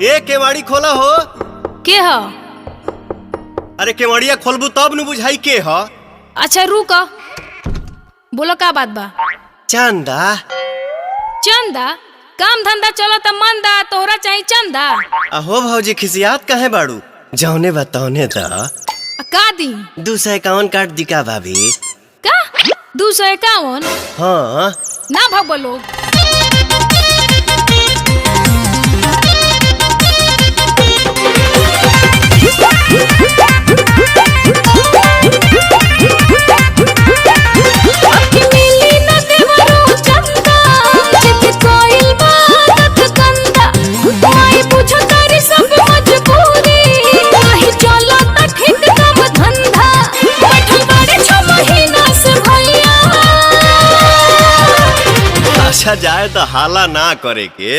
ए केवाड़ी खोला हो। के ह? अरे केवाड़िया खोलबू तब न बुझाई के ह। अच्छा रुक, बोलो का बात बा। चंदा चंदा? काम धंधा चलो त मंदा, तोहरा चाहिए चंदा। अहो भौजी खिसियात काहे बाड़ू? जौने बताओने दा। का दी? 251 काट दी का भाभी? का 251? हाँ ना भगो लोग। अच्छा जाए तो हाला ना करे के।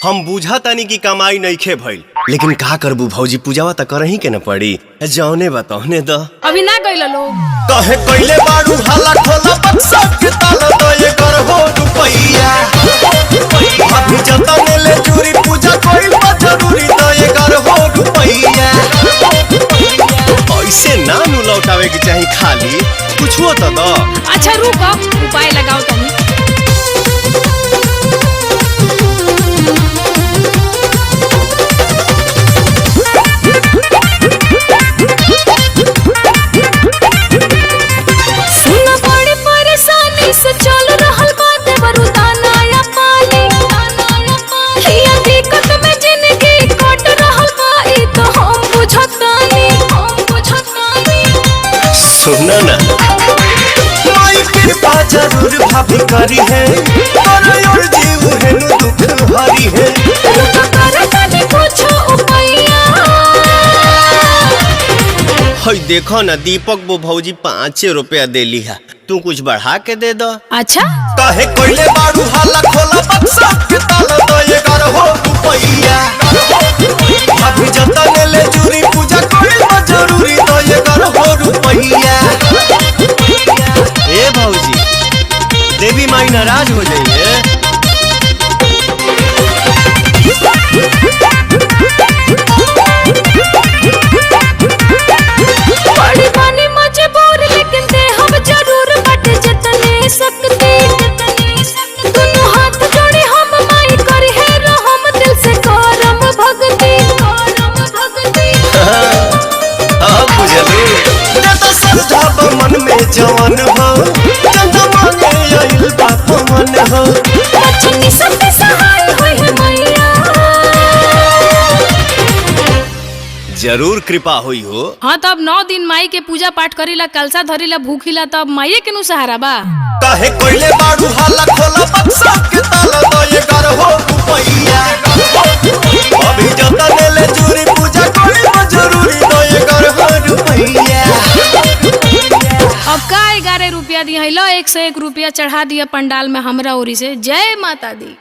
हम बुझा तानी की कमाई नहीं खे भइल, लेकिन का करबू भौजी, पूजावा त करही के न पड़ी। जौने बताओने द। अभी ना गइल लोग। कहे कइले बाड़ू हाला खोला बक्सा के ताला तो ये कर हो रुपैया। अभी जतने ले चूरी पूजा कोइल बा जरूरी तो ये कर हो रुपैया। ऐसे ना नु लौटावे के चाही, खाली कुछो तो द। अच्छा रुक, उपाय लगाओ तनी। सुनना ना, माई कृपा जरूर भाभी करी है, और जीव है नु दुख भरी है। हई देखो ना, दीपक वो भौजी 5 रुपया दे लिहा, तू कुछ बढ़ा के दे दो। अच्छा कहे कोइले बाड़ू हाला खोला बक्सा के ताला तो ये कर हो रुपैया। अभी जतने ले चूरी पूजा कोइल बा जरूरी तो ये कर हो रुपैया। ए भौजी, देवी माई नाराज हो जाइए। बड़ी बनी मजबूर, लेकिन दे हम जरूर बट जतने सकते। दोनों हाथ जोड़े हम माई करी है रहम, दिल से करम भक्ति। अब बुझलू ना तो श्रद्धा मन में जवन हो, चंदा मांगे आइल बाप मन हो। बचनी सब सहाय होई है मैया। जरूर कृपा हुई हो। हाँ तब 9 दिन माई के पूजा पाठ करीला, कलसा धरीला, भूखीला, तब माई के नु सहारा बा। काहे कोइले बाड़ू हाला खोला बक्सा के ताला तो ये कर हो रुपैया। अभी जतने ले चूरी पूजा कोइल बा जरूरी तो ये कर हो रुपैया। अब का 11 रुपया दी है लो, 101 रुपया चढ़ा दिया पंडाल में हमरा ओरी से। जय माता दी।